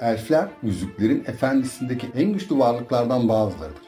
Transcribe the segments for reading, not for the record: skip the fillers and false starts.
Elfler, Yüzüklerin Efendisi'ndeki en güçlü varlıklardan bazılarıdır.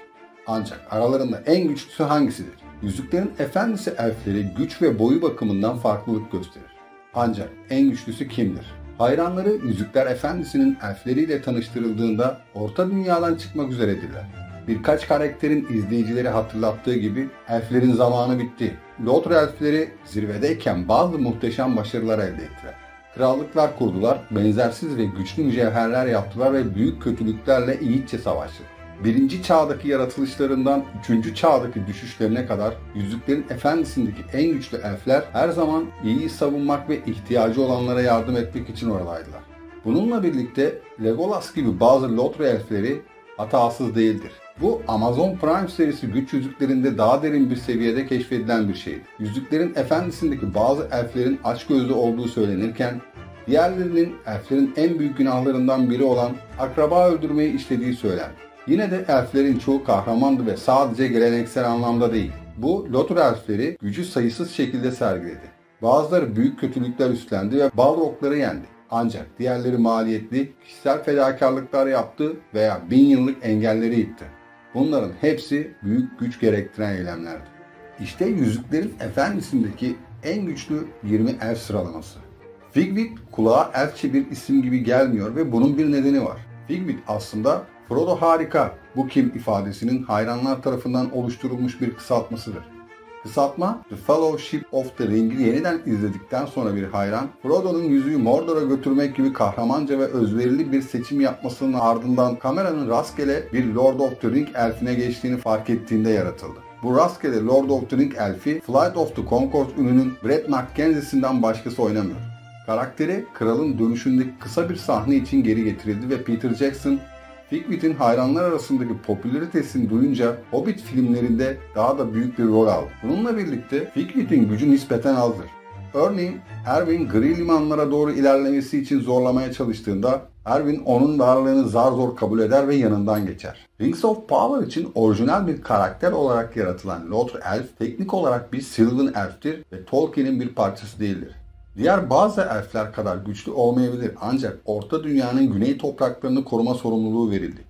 Ancak aralarında en güçlüsü hangisidir? Yüzüklerin Efendisi elfleri güç ve boyu bakımından farklılık gösterir. Ancak en güçlüsü kimdir? Hayranları Yüzükler Efendisi'nin elfleriyle tanıştırıldığında Orta Dünya'dan çıkmak üzeredirler. Birkaç karakterin izleyicileri hatırlattığı gibi elflerin zamanı bitti. Lothr elfleri zirvedeyken bazı muhteşem başarılar elde ettiler. Krallıklar kurdular, benzersiz ve güçlü mücevherler yaptılar ve büyük kötülüklerle yiğitçe savaştılar. Birinci çağdaki yaratılışlarından 3. çağdaki düşüşlerine kadar Yüzüklerin Efendisi'ndeki en güçlü elfler her zaman iyiyi savunmak ve ihtiyacı olanlara yardım etmek için oradaydılar. Bununla birlikte Legolas gibi bazı Lothr elfleri hatasız değildir. Bu Amazon Prime serisi güç yüzüklerinde daha derin bir seviyede keşfedilen bir şeydi. Yüzüklerin Efendisi'ndeki bazı elflerin açgözlü olduğu söylenirken, diğerlerinin elflerin en büyük günahlarından biri olan akraba öldürmeyi işlediği söylendi. Yine de elflerin çoğu kahramandı ve sadece geleneksel anlamda değil. Bu Lothr elfleri gücü sayısız şekilde sergiledi. Bazıları büyük kötülükler üstlendi ve Balrog'ları yendi. Ancak diğerleri maliyetli, kişisel fedakarlıklar yaptı veya 1000 yıllık engelleri yıktı. Bunların hepsi büyük güç gerektiren eylemlerdi. İşte Yüzüklerin Efendisi'ndeki en güçlü 20 elf sıralaması. Figwit kulağa elfçe bir isim gibi gelmiyor ve bunun bir nedeni var. Figwit aslında Frodo harika, bu kim ifadesinin hayranlar tarafından oluşturulmuş bir kısaltmasıdır. Kısaltma, The Fellowship of the Ring'i yeniden izledikten sonra bir hayran, Frodo'nun yüzüğü Mordor'a götürmek gibi kahramanca ve özverili bir seçim yapmasının ardından kameranın rastgele bir Lord of the Ring elfine geçtiğini fark ettiğinde yaratıldı. Bu rastgele Lord of the Ring elfi, Flight of the Conchords ününün Bret McKenzie'sinden başkası oynamıyor. Karakteri, kralın dönüşündeki kısa bir sahne için geri getirildi ve Peter Jackson, Figwit'in hayranlar arasındaki popülaritesini duyunca Hobbit filmlerinde daha da büyük bir rol aldı. Bununla birlikte Figwit'in gücü nispeten azdır. Örneğin Erwin gri limanlara doğru ilerlemesi için zorlamaya çalıştığında Erwin onun varlığını zar zor kabul eder ve yanından geçer. Rings of Power için orijinal bir karakter olarak yaratılan Lothr elf teknik olarak bir Sylvan elftir ve Tolkien'in bir parçası değildir. Diğer bazı elfler kadar güçlü olmayabilir ancak Orta Dünya'nın güney topraklarını koruma sorumluluğu verildi.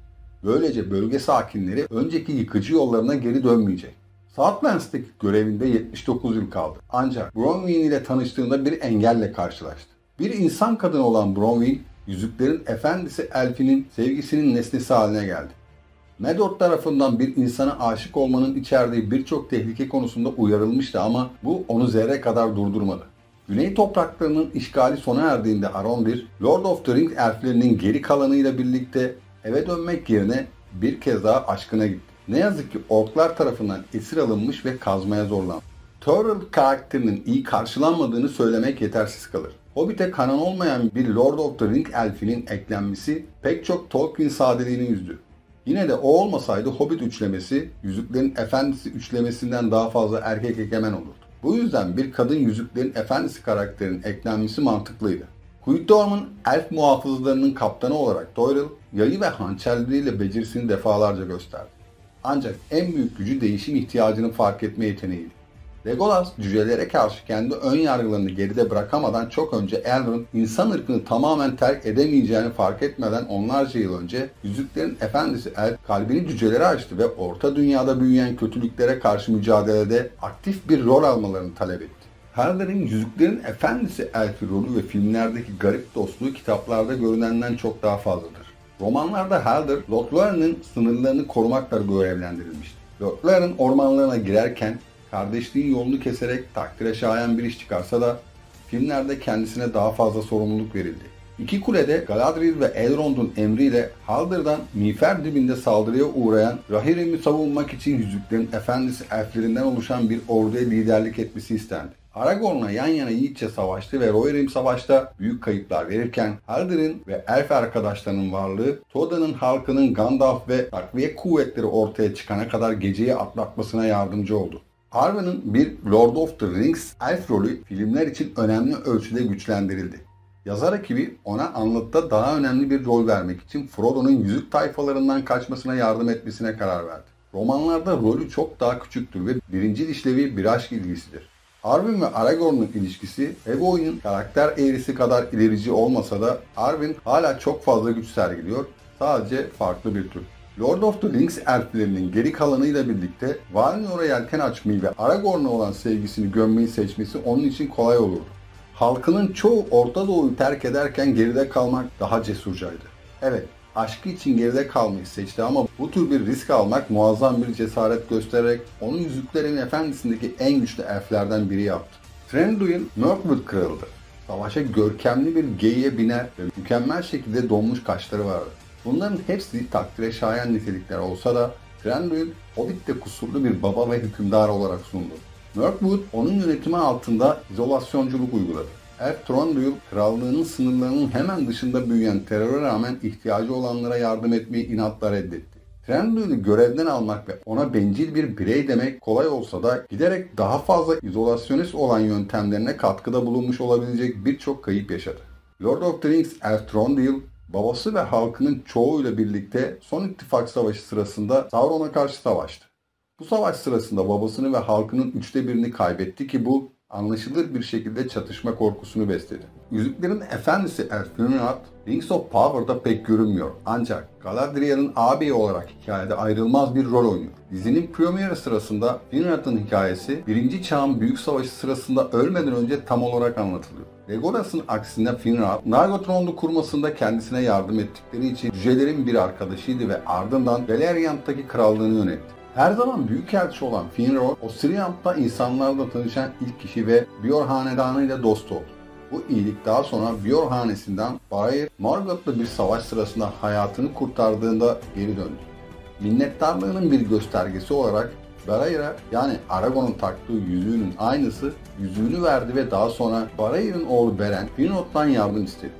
Böylece bölge sakinleri önceki yıkıcı yollarına geri dönmeyecek. Southlands'taki görevinde 79 yıl kaldı. Ancak Bronwyn ile tanıştığında bir engelle karşılaştı. Bir insan kadını olan Bronwyn, Yüzüklerin Efendisi elfinin sevgisinin nesnesi haline geldi. Medord tarafından bir insana aşık olmanın içerdiği birçok tehlike konusunda uyarılmıştı ama bu onu zerre kadar durdurmadı. Güney topraklarının işgali sona erdiğinde Arondir, Lord of the Ring elflerinin geri kalanıyla birlikte eve dönmek yerine bir kez daha aşkına gitti. Ne yazık ki orklar tarafından esir alınmış ve kazmaya zorlandı. Thorald karakterinin iyi karşılanmadığını söylemek yetersiz kalır. Hobbit'e kanon olmayan bir Lord of the Ring elfinin eklenmesi pek çok Tolkien sadeliğini üzdü. Yine de o olmasaydı Hobbit üçlemesi, Yüzüklerin Efendisi üçlemesinden daha fazla erkek egemen olurdu. Bu yüzden bir kadın Yüzüklerin Efendisi karakterinin eklenmesi mantıklıydı. Quidorm'un elf muhafızlarının kaptanı olarak Doyle, yayı ve hançerleriyle becerisini defalarca gösterdi. Ancak en büyük gücü değişim ihtiyacını fark etme yeteneğiydi. Legolas, cücelere karşı kendi ön yargılarını geride bırakamadan çok önce Elrond, insan ırkını tamamen terk edemeyeceğini fark etmeden onlarca yıl önce Yüzüklerin Efendisi elf kalbini cücelere açtı ve Orta Dünya'da büyüyen kötülüklere karşı mücadelede aktif bir rol almalarını talep etti. Haldar'ın Yüzüklerin Efendisi elfi rolü ve filmlerdeki garip dostluğu kitaplarda görünenden çok daha fazladır. Romanlarda Haldar, Lothlorien'in sınırlarını korumakla görevlendirilmiştir. Lothlorien ormanlarına girerken kardeşliğin yolunu keserek takdire şayan bir iş çıkarsa da filmlerde kendisine daha fazla sorumluluk verildi. İki Kule'de Galadriel ve Elrond'un emriyle Haldar'dan miğfer dibinde saldırıya uğrayan Rohirrim'i savunmak için Yüzüklerin Efendisi elflerinden oluşan bir orduya liderlik etmesi istendi. Aragorn'la yan yana yiğitçe savaştı ve Rohirrim savaşta büyük kayıplar verirken Haldar'ın ve elf arkadaşlarının varlığı Toda'nın halkının Gandalf ve takviye kuvvetleri ortaya çıkana kadar geceyi atlatmasına yardımcı oldu. Arwen'ın bir Lord of the Rings elf rolü filmler için önemli ölçüde güçlendirildi. Yazar ekibi ona anlatıda daha önemli bir rol vermek için Frodo'nun yüzük tayfalarından kaçmasına yardım etmesine karar verdi. Romanlarda rolü çok daha küçüktür ve birincil işlevi bir aşk ilgisidir. Arwen ve Aragorn'un ilişkisi Eowyn'in karakter eğrisi kadar ilerici olmasa da Arwen hala çok fazla güç sergiliyor, sadece farklı bir tür. Lord of the Rings elflerinin geri kalanıyla birlikte Valinor'a yelken açmayı ve Aragorn'a olan sevgisini gömmeyi seçmesi onun için kolay olurdu. Halkının çoğu Orta Doğu'yu terk ederken geride kalmak daha cesurcaydı. Evet, aşkı için geride kalmayı seçti ama bu tür bir risk almak muazzam bir cesaret göstererek onu Yüzüklerin Efendisi'ndeki en güçlü elflerden biri yaptı. Thranduil, Mirkwood kralıdır. Savaşa görkemli bir geyiğe biner ve mükemmel şekilde donmuş kaşları vardı. Bunların hepsi takdire şayan nitelikler olsa da Thranduil, Hobbit'te kusurlu bir baba ve hükümdar olarak sundu. Mirkwood, onun yönetimi altında izolasyonculuk uyguladı. Elf Thranduil, krallığının sınırlarının hemen dışında büyüyen teröre rağmen ihtiyacı olanlara yardım etmeyi inatla reddetti. Thranduil'i görevden almak ve ona bencil bir birey demek kolay olsa da giderek daha fazla izolasyonist olan yöntemlerine katkıda bulunmuş olabilecek birçok kayıp yaşadı. Lord of the Rings Elf Thranduil, babası ve halkının çoğuyla birlikte Son İttifak Savaşı sırasında Sauron'a karşı savaştı. Bu savaş sırasında babasını ve halkının 1/3'ünü kaybetti ki bu anlaşılır bir şekilde çatışma korkusunu besledi. Yüzüklerin Efendisi Finrod, Rings of Power'da pek görünmüyor ancak Galadriel'in ağabeyi olarak hikayede ayrılmaz bir rol oynuyor. Dizinin premieri sırasında Finrod'un hikayesi 1. Çağın Büyük Savaşı sırasında ölmeden önce tam olarak anlatılıyor. Legolas'ın aksine Finrod, Nargothrond'u kurmasında kendisine yardım ettikleri için cücelerin bir arkadaşıydı ve ardından Beleriand'daki krallığını yönetti. Her zaman büyükelçi olan Finrod, Osiriand'da insanlarla tanışan ilk kişi ve Bior Hanedanı ile dost oldu. Bu iyilik daha sonra Bior Hanesi'nden Barahir, Morgoth'la bir savaş sırasında hayatını kurtardığında geri döndü. Minnettarlığının bir göstergesi olarak Barahir'e, yani Aragorn'un taktığı yüzüğünün aynısı, yüzüğünü verdi ve daha sonra Barahir'in oğlu Beren, Finrod'dan yardım istedi.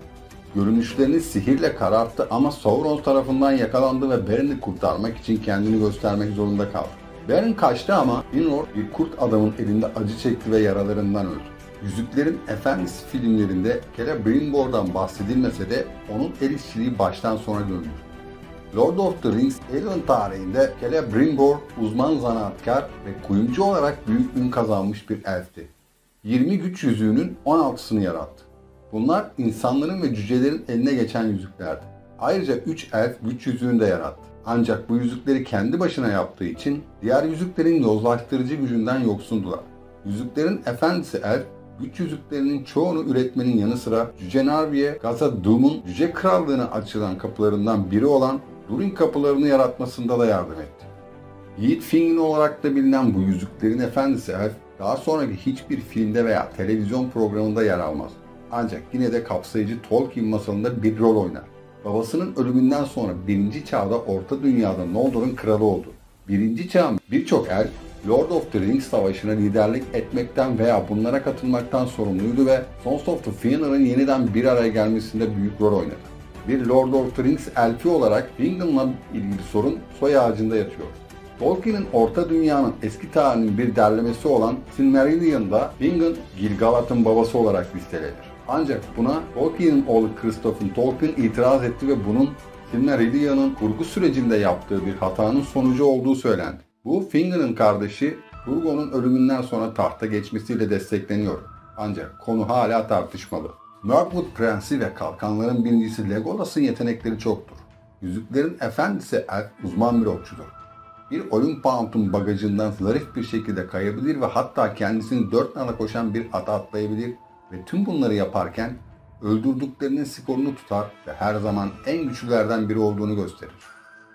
Görünüşlerini sihirle kararttı ama Sauron tarafından yakalandı ve Beren'i kurtarmak için kendini göstermek zorunda kaldı. Beren kaçtı ama Finrod bir kurt adamın elinde acı çekti ve yaralarından öldü. Yüzüklerin Efendisi filmlerinde Celebrimbor'dan bahsedilmese de onun el işçiliği baştan sona görülür. Lord of the Rings Elrond tarihinde Celebrimbor uzman zanaatkar ve kuyumcu olarak büyük ün kazanmış bir elfti. 20 güç yüzüğünün 16'sını yarattı. Bunlar insanların ve cücelerin eline geçen yüzüklerdi. Ayrıca 3 elf güç yüzüğünü de yarattı. Ancak bu yüzükleri kendi başına yaptığı için diğer yüzüklerin yozlaştırıcı gücünden yoksundular. Yüzüklerin Efendisi elf, güç yüzüklerinin çoğunu üretmenin yanı sıra Cüce Narvi'ye Khazad-dûm'un Cüce Krallığı'na açılan kapılarından biri olan Durin kapılarını yaratmasında da yardım etti. Yiğit Fingin olarak da bilinen bu Yüzüklerin Efendisi elf, daha sonraki hiçbir filmde veya televizyon programında yer almaz. Ancak yine de kapsayıcı Tolkien masalında bir rol oynar. Babasının ölümünden sonra 1. Çağ'da Orta Dünya'da Noldor'un kralı oldu. 1. Çağ'ın birçok elf, Lord of the Rings savaşına liderlik etmekten veya bunlara katılmaktan sorumluydu ve Sons of the Fëanor'ın yeniden bir araya gelmesinde büyük rol oynadı. Bir Lord of the Rings elfi olarak Fingon'la ilgili sorun soy ağacında yatıyor. Tolkien'in Orta Dünya'nın eski tarihinin bir derlemesi olan Silmarillion'da Fingon, Gil-galad'ın babası olarak listelenir. Ancak buna Tolkien'in oğlu Christopher Tolkien itiraz etti ve bunun Silmarillion'un kurgu sürecinde yaptığı bir hatanın sonucu olduğu söylendi. Bu Fingon'un kardeşi Turgon'un ölümünden sonra tahta geçmesiyle destekleniyor. Ancak konu hala tartışmalı. Mirkwood Prensi ve Kalkanların birincisi Legolas'ın yetenekleri çoktur. Yüzüklerin Efendisi elf uzman bir okçudur. Bir Olympant'un bagajından zarif bir şekilde kayabilir ve hatta kendisini 4 nala koşan bir ata atlayabilir ve tüm bunları yaparken öldürdüklerinin skorunu tutar ve her zaman en güçlülerden biri olduğunu gösterir.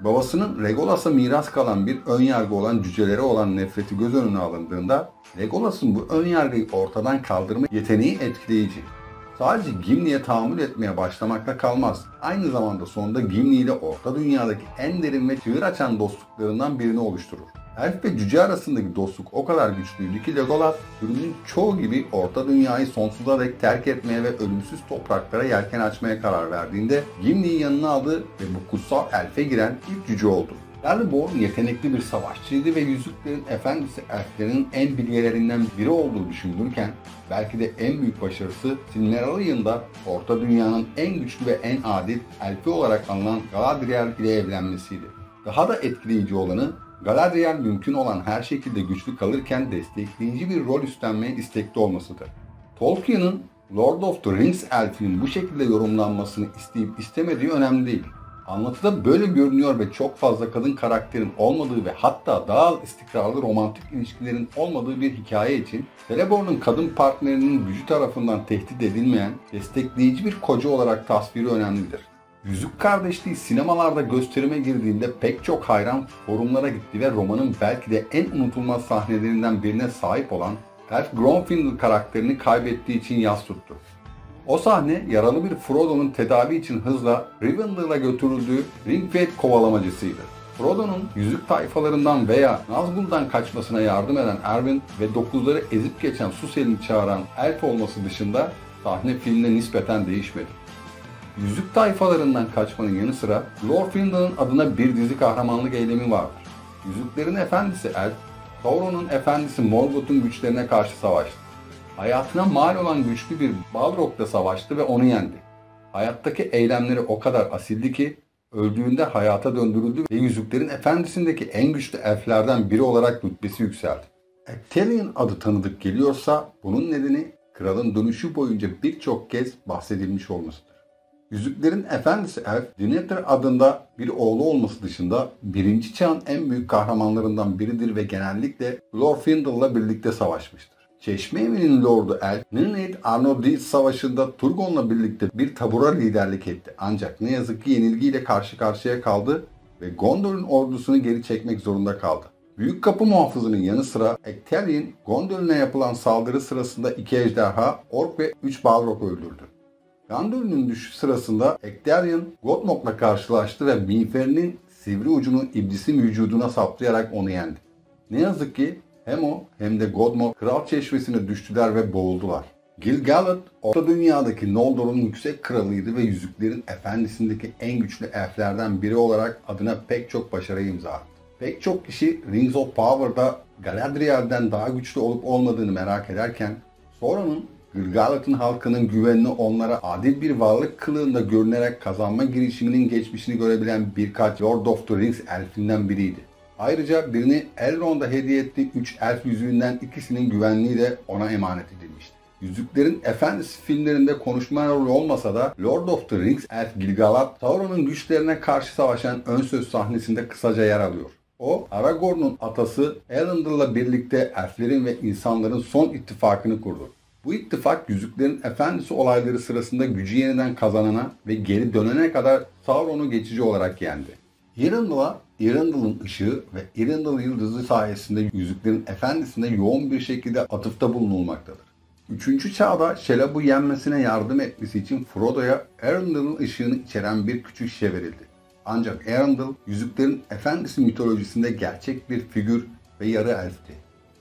Babasının Legolas'a miras kalan bir önyargı olan cücelere olan nefreti göz önüne alındığında Legolas'ın bu önyargıyı ortadan kaldırma yeteneği etkileyici. Sadece Gimli'ye tahammül etmeye başlamakla kalmaz. Aynı zamanda sonunda Gimli ile Orta Dünya'daki en derin ve çığır açan dostluklarından birini oluşturur. Elf ve cüce arasındaki dostluk o kadar güçlüydü ki Legolas, türünün çoğu gibi Orta Dünya'yı sonsuza dek terk etmeye ve ölümsüz topraklara yelken açmaya karar verdiğinde Gimli'yi yanına aldı ve bu kutsal elfe giren ilk cüce oldu. Celeborn yetenekli bir savaşçıydı ve Yüzüklerin Efendisi elflerinin en bilgelerinden biri olduğu düşünülürken belki de en büyük başarısı Silmarillion'da Orta Dünya'nın en güçlü ve en adil elfi olarak anılan Galadriel ile evlenmesiydi. Daha da etkileyici olanı Galadriel mümkün olan her şekilde güçlü kalırken destekleyici bir rol üstlenmeye istekli olmasıdır. Tolkien'in Lord of the Rings elfinin bu şekilde yorumlanmasını isteyip istemediği önemli değil. Anlatıda böyle görünüyor ve çok fazla kadın karakterin olmadığı ve hatta daha az istikrarlı romantik ilişkilerin olmadığı bir hikaye için Celeborn'un kadın partnerinin gücü tarafından tehdit edilmeyen, destekleyici bir koca olarak tasviri önemlidir. Yüzük Kardeşliği sinemalarda gösterime girdiğinde pek çok hayran forumlara gitti ve romanın belki de en unutulmaz sahnelerinden birine sahip olan Elf Glorfindel karakterini kaybettiği için yas tuttu. O sahne yaralı bir Frodo'nun tedavi için hızla Rivendell'a götürüldüğü Ringfeld kovalamacasıydı. Frodo'nun yüzük tayfalarından veya Nazgûl'dan kaçmasına yardım eden Erwin ve dokuzları ezip geçen Susel'i çağıran elf olması dışında sahne filmde nispeten değişmedi. Yüzük tayfalarından kaçmanın yanı sıra Glorfindel'ın adına bir dizi kahramanlık eylemi vardır. Yüzüklerin Efendisi Elf, Sauron'un efendisi Morgoth'un güçlerine karşı savaştı. Hayatına mal olan güçlü bir Balrog'la savaştı ve onu yendi. Hayattaki eylemleri o kadar asildi ki öldüğünde hayata döndürüldü ve Yüzüklerin Efendisi'ndeki en güçlü elflerden biri olarak rütbesi yükseldi. Ectelion adı tanıdık geliyorsa bunun nedeni kralın dönüşü boyunca birçok kez bahsedilmiş olmasıdır. Yüzüklerin Efendisi Elf, Denethor adında bir oğlu olması dışında birinci çağın en büyük kahramanlarından biridir ve genellikle Glorfindel'la birlikte savaşmıştır. Çeşme Evi'nin Lordu Elf, Nirnaeth Arnodil Savaşı'nda Turgon'la birlikte bir tabura liderlik etti. Ancak ne yazık ki yenilgiyle karşı karşıya kaldı ve Gondor'un ordusunu geri çekmek zorunda kaldı. Büyük Kapı Muhafızı'nın yanı sıra Ectelion, Gondolin'e yapılan saldırı sırasında 2 ejderha, ork ve 3 balrog öldürdü. Gondolin'in düşüşü sırasında Ectelion, Gottmog'la karşılaştı ve miğferinin sivri ucunu iblisin vücuduna saplayarak onu yendi. Ne yazık ki hem o hem de Gottmog kral çeşmesine düştüler ve boğuldular. Gil-galad, Orta Dünya'daki Noldor'un yüksek kralıydı ve Yüzüklerin Efendisi'ndeki en güçlü elflerden biri olarak adına pek çok başarı imza attı. Pek çok kişi Rings of Power'da Galadriel'den daha güçlü olup olmadığını merak ederken, Sauron'un Gil-galad'ın halkının güvenini onlara adil bir varlık kılığında görünerek kazanma girişiminin geçmişini görebilen birkaç Lord of the Rings elfinden biriydi. Ayrıca birini Elrond'a hediye ettiği 3 elf yüzüğünden ikisinin güvenliği de ona emanet edilmişti. Yüzüklerin Efendisi filmlerinde konuşma rolü olmasa da Lord of the Rings elf Gil-galad, Sauron'un güçlerine karşı savaşan ön söz sahnesinde kısaca yer alıyor. O, Aragorn'un atası Elendil'la birlikte elflerin ve insanların son ittifakını kurdu. Bu ittifak Yüzüklerin Efendisi olayları sırasında gücü yeniden kazanana ve geri dönene kadar Sauron'u geçici olarak yendi. Eärendil'a, Eärendil'in ışığı ve Eärendil yıldızı sayesinde Yüzüklerin Efendisi'nde yoğun bir şekilde atıfta bulunulmaktadır. 3. çağda Şeleb'u yenmesine yardım etmesi için Frodo'ya Eärendil'in ışığını içeren bir küçük şişe verildi. Ancak Eärendil, Yüzüklerin Efendisi mitolojisinde gerçek bir figür ve yarı elfti.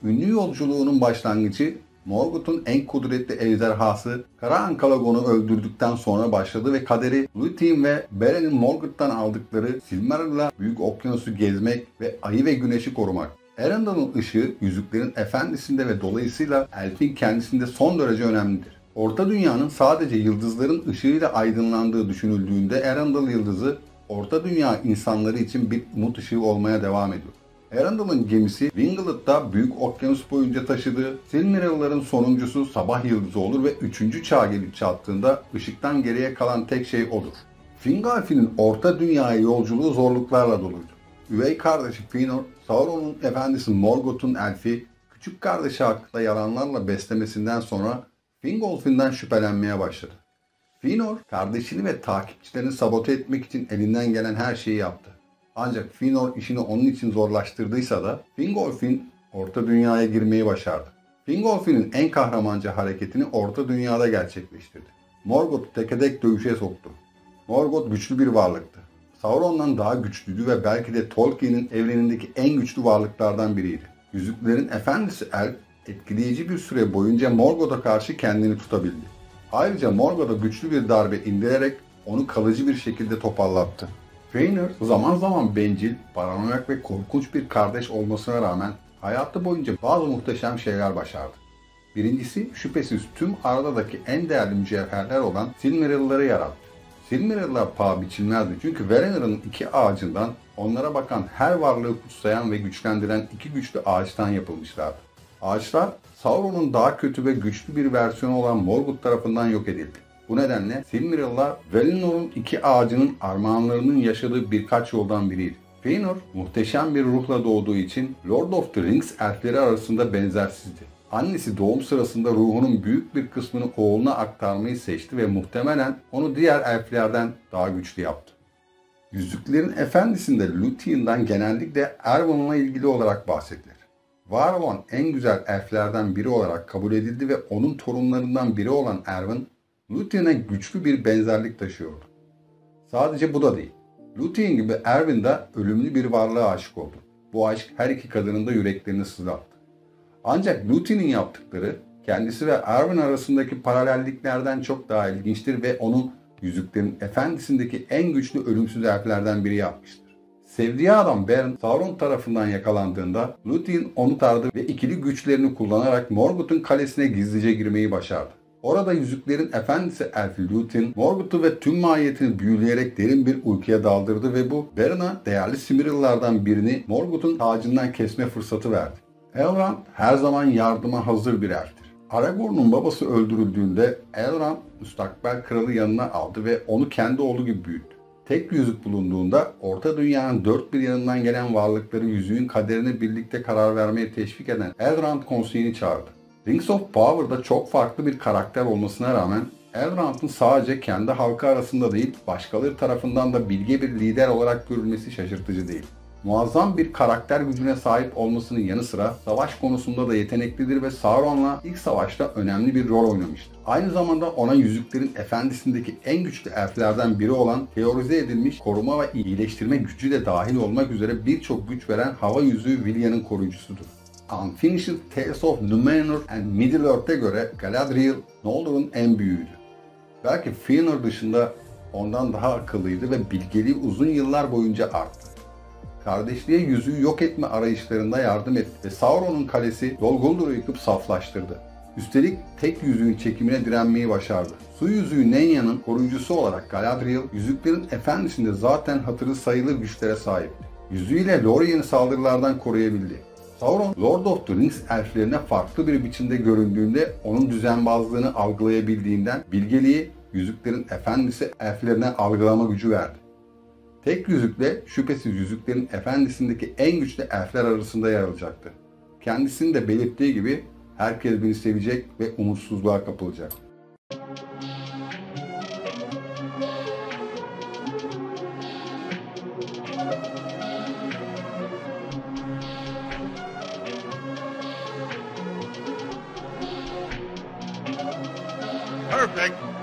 Ünlü yolculuğunun başlangıcı Morgoth'un en kudretli ejderhası Kara Ankalagon'u öldürdükten sonra başladı ve kaderi Lúthien ve Beren'in Morgoth'tan aldıkları Silmarill'la Büyük Okyanus'u gezmek ve ayı ve güneşi korumak. Eärendil'in ışığı Yüzüklerin Efendisi'nde ve dolayısıyla elfin kendisinde son derece önemlidir. Orta Dünya'nın sadece yıldızların ışığıyla aydınlandığı düşünüldüğünde Eärendil yıldızı Orta Dünya insanları için bir umut ışığı olmaya devam ediyor. Eärendil'in gemisi Winglet'ta Büyük Okyanus boyunca taşıdığı Silmarill'ların sonuncusu Sabah Yıldızı olur ve 3. çağ gelip çattığında ışıktan geriye kalan tek şey odur. Fingolfin'in Orta Dünya'ya yolculuğu zorluklarla doluydu. Üvey kardeşi Fëanor, Sauron'un efendisi Morgoth'un elfi, küçük kardeşi hakkında yalanlarla beslemesinden sonra Fingolfin'den şüphelenmeye başladı. Fëanor, kardeşini ve takipçilerini sabote etmek için elinden gelen her şeyi yaptı. Ancak Fëanor işini onun için zorlaştırdıysa da Fingolfin Orta Dünya'ya girmeyi başardı. Fingolfin'in en kahramanca hareketini Orta Dünya'da gerçekleştirdi. Morgoth'u teke tek dövüşe soktu. Morgoth güçlü bir varlıktı. Sauron'dan daha güçlüydü ve belki de Tolkien'in evrenindeki en güçlü varlıklardan biriydi. Yüzüklerin Efendisi Elf, etkileyici bir süre boyunca Morgoth'a karşı kendini tutabildi. Ayrıca Morgoth'a güçlü bir darbe indirerek onu kalıcı bir şekilde toparlattı. Fëanor zaman zaman bencil, paranoyak ve korkunç bir kardeş olmasına rağmen hayatı boyunca bazı muhteşem şeyler başardı. Birincisi şüphesiz tüm Arda'daki en değerli mücevherler olan Silmarill'ları yarattı. Silmariller paha biçilmezdi çünkü Valinor'un iki ağacından onlara bakan her varlığı kutsayan ve güçlendiren iki güçlü ağaçtan yapılmışlardı. Ağaçlar Sauron'un daha kötü ve güçlü bir versiyonu olan Morgoth tarafından yok edildi. Bu nedenle Silmariller, Valinor'un iki ağacının armağanlarının yaşadığı birkaç yoldan biriydi. Fëanor muhteşem bir ruhla doğduğu için Lord of the Rings elfleri arasında benzersizdi. Annesi doğum sırasında ruhunun büyük bir kısmını oğluna aktarmayı seçti ve muhtemelen onu diğer elflerden daha güçlü yaptı. Yüzüklerin Efendisi'nde Lúthien'dan genellikle Arwen'la ilgili olarak bahsedilir. Var en güzel elflerden biri olarak kabul edildi ve onun torunlarından biri olan Arwen, Lúthien'e güçlü bir benzerlik taşıyordu. Sadece bu da değil. Lúthien gibi Arwen de ölümlü bir varlığa aşık oldu. Bu aşk her iki kadının da yüreklerini sızlattı. Ancak Lúthien'in yaptıkları kendisi ve Arwen arasındaki paralelliklerden çok daha ilginçtir ve onu Yüzüklerin Efendisi'ndeki en güçlü ölümsüz elflerden biri yapmıştır. Sevdiği adam Beren, Sauron tarafından yakalandığında Lúthien onu tanıdı ve ikili güçlerini kullanarak Morgoth'un kalesine gizlice girmeyi başardı. Orada Yüzüklerin Efendisi elfi Lúthien, Morgoth'u ve tüm mahiyetini büyüleyerek derin bir uykuya daldırdı ve bu Beren'a değerli Silmarill'lardan birini Morgoth'un tacından kesme fırsatı verdi. Elrond her zaman yardıma hazır bir elftir. Aragorn'un babası öldürüldüğünde Elrond müstakbel kralı yanına aldı ve onu kendi oğlu gibi büyüttü. Tek yüzük bulunduğunda Orta Dünya'nın dört bir yanından gelen varlıkları yüzüğün kaderine birlikte karar vermeye teşvik eden Elrond konseyini çağırdı. Rings of Power'da çok farklı bir karakter olmasına rağmen Elrond'un sadece kendi halkı arasında değil başkaları tarafından da bilge bir lider olarak görülmesi şaşırtıcı değil. Muazzam bir karakter gücüne sahip olmasının yanı sıra savaş konusunda da yeteneklidir ve Sauron'la ilk savaşta önemli bir rol oynamıştır. Aynı zamanda ona Yüzüklerin Efendisi'ndeki en güçlü elflerden biri olan teorize edilmiş koruma ve iyileştirme gücü de dahil olmak üzere birçok güç veren hava yüzüğü Vilia'nın koruyucusudur. Unfinished Tales of Numenor and Middle-earth'e göre Galadriel, Noldor'un en büyüğüydü. Belki Fëanor dışında ondan daha akıllıydı ve bilgeliği uzun yıllar boyunca arttı. Kardeşliğe yüzüğü yok etme arayışlarında yardım etti ve Sauron'un kalesi Dol Guldur yıkıp saflaştırdı. Üstelik tek yüzüğün çekimine direnmeyi başardı. Su yüzüğü Nenya'nın koruyucusu olarak Galadriel, Yüzüklerin Efendisi'nde zaten hatırı sayılır güçlere sahipti. Yüzüğüyle Lorien'i saldırılardan koruyabildi. Sauron, Lord of the Rings elflerine farklı bir biçimde göründüğünde onun düzenbazlığını algılayabildiğinden bilgeliği Yüzüklerin Efendisi elflerine algılama gücü verdi. Tek yüzükle şüphesiz Yüzüklerin Efendisi'ndeki en güçlü elfler arasında yer alacaktı. Kendisinin de belirttiği gibi herkes beni sevecek ve umutsuzluğa kapılacak. Perfect.